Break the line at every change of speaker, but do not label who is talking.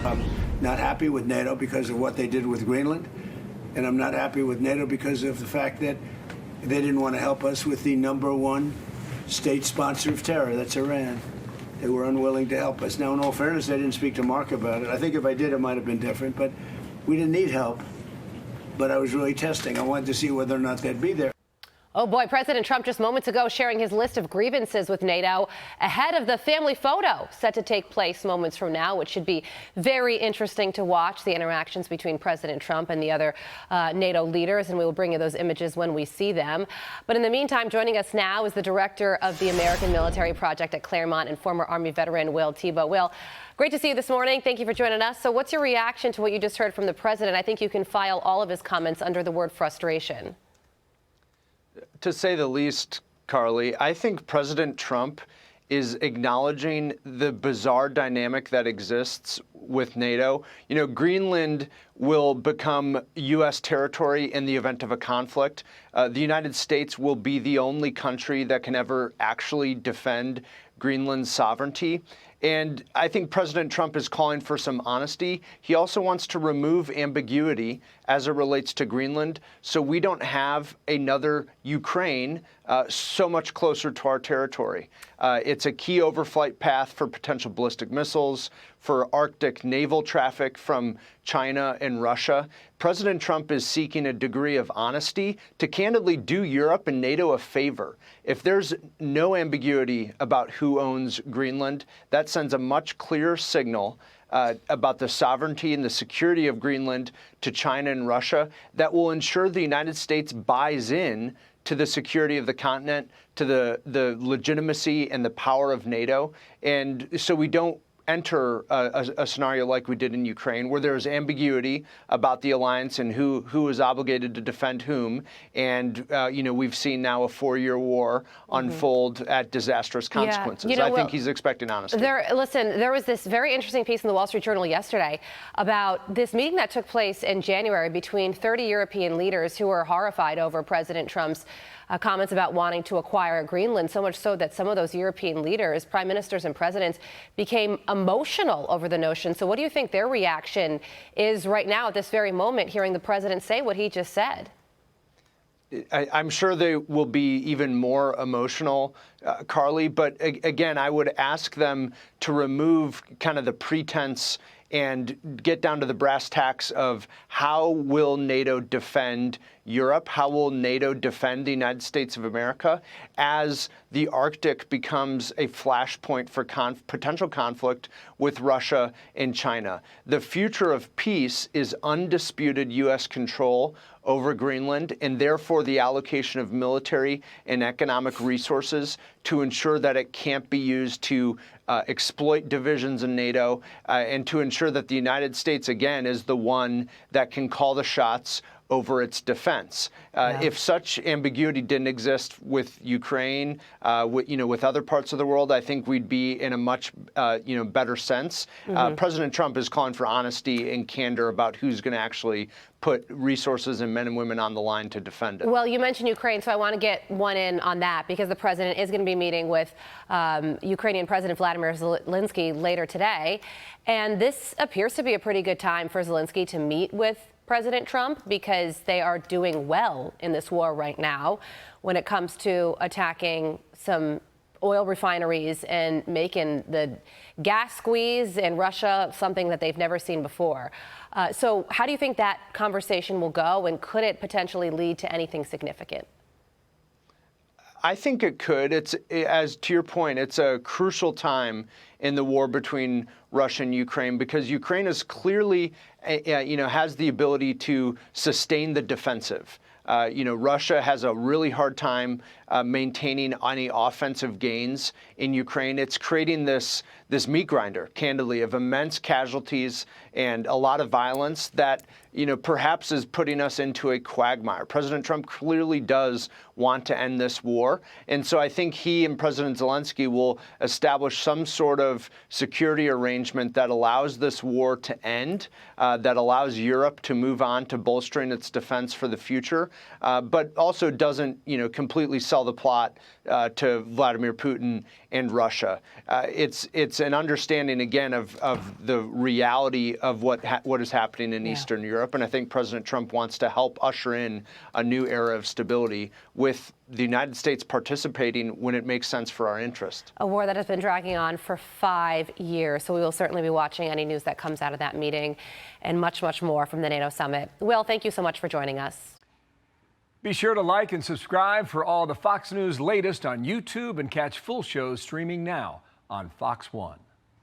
I'm not happy with NATO because of what they did with Greenland, and I'm not happy with NATO because of the fact that they didn't want to help us with the #1 state sponsor of terror, that's Iran. They were unwilling to help us. Now, in all fairness, I didn't speak to Mark about it. I think if I did, it might have been different, but we didn't need help. But I was really testing. I wanted to see whether or not they'd be there.
Oh boy, President Trump just moments ago sharing his list of grievances with NATO ahead of the family photo set to take place moments from now, which should be very interesting to watch, the interactions between President Trump and the other NATO leaders, and we will bring you those images when we see them. But in the meantime, joining us now is the director of the American Military Project at Claremont and former Army veteran Will Thibeau. Will, great to see you this morning. Thank you for joining us. So what's your reaction to what you just heard from the president? I think you can file all of his comments under the word frustration.
To say the least, Carly, I think President Trump is acknowledging the bizarre dynamic that exists with NATO. You know, Greenland will become U.S. territory in the event of a conflict. The United States will be the only country that can ever actually defend Greenland's sovereignty. And I think President Trump is calling for some honesty. He also wants to remove ambiguity as it relates to Greenland, so we don't have another Ukraine so much closer to our territory. It's a key overflight path for potential ballistic missiles, for Arctic naval traffic from China and Russia. President Trump is seeking a degree of honesty to candidly do Europe and NATO a favor. If there's no ambiguity about who owns Greenland, that sends a much clearer signal about the sovereignty and the security of Greenland to China and Russia that will ensure the United States buys in to the security of the continent, to the legitimacy and the power of NATO. And so we don't enter a scenario like we did in Ukraine, where there is ambiguity about the alliance and who is obligated to defend whom. And, you know, we've seen now a 4-year war unfold at disastrous consequences.
Yeah. You know,
I think he's expecting honesty.
Listen, there was this very interesting piece in the Wall Street Journal yesterday about this meeting that took place in January between 30 European leaders who were horrified over President Trump's comments about wanting to acquire Greenland, so much so that some of those European leaders, prime ministers and presidents, became emotional over the notion. So what do you think their reaction is right now at this very moment, hearing the president say what he just said?
I'm sure they will be even more emotional, Carly, but again, I would ask them to remove kind of the pretense and get down to the brass tacks of how will NATO defend Europe? How will NATO defend the United States of America as the Arctic becomes a flashpoint for potential conflict with Russia and China? The future of peace is undisputed U.S. control over Greenland, and therefore the allocation of military and economic resources to ensure that it can't be used to exploit divisions in NATO and to ensure that the United States, again, is the one that can call the shots over its defense. If such ambiguity didn't exist with Ukraine, with other parts of the world, I think we'd be in a much, better sense. President Trump is calling for honesty and candor about who's going to actually put resources and men and women on the line to defend it.
Well, you mentioned Ukraine, so I want to get one in on that because the president is going to be meeting with Ukrainian President Vladimir Zelensky later today. And this appears to be a pretty good time for Zelensky to meet with President Trump because they are doing well in this war right now when it comes to attacking some oil refineries and making the gas squeeze in Russia something that they've never seen before. So how do you think that conversation will go, and could it potentially lead to anything significant?
I think it could. As to your point, it's a crucial time in the war between Russia and Ukraine because Ukraine is clearly, has the ability to sustain the defensive. Russia has a really hard time maintaining any offensive gains in Ukraine. It's creating this meat grinder, candidly, of immense casualties and a lot of violence that, perhaps is putting us into a quagmire. President Trump clearly does want to end this war. And so I think he and President Zelensky will establish some sort of security arrangement that allows this war to end, that allows Europe to move on to bolstering its defense for the future, but also doesn't, completely sell sell the plot to Vladimir Putin and Russia. It's an understanding, again, of the reality of what is happening in Eastern Europe. And I think President Trump wants to help usher in a new era of stability with the United States participating when it makes sense for our interest.
A war that has been dragging on for 5 years. So we will certainly be watching any news that comes out of that meeting and much, much more from the NATO summit. Will, thank you so much for joining us.
Be sure to like and subscribe for all the Fox News latest on YouTube and catch full shows streaming now on Fox One.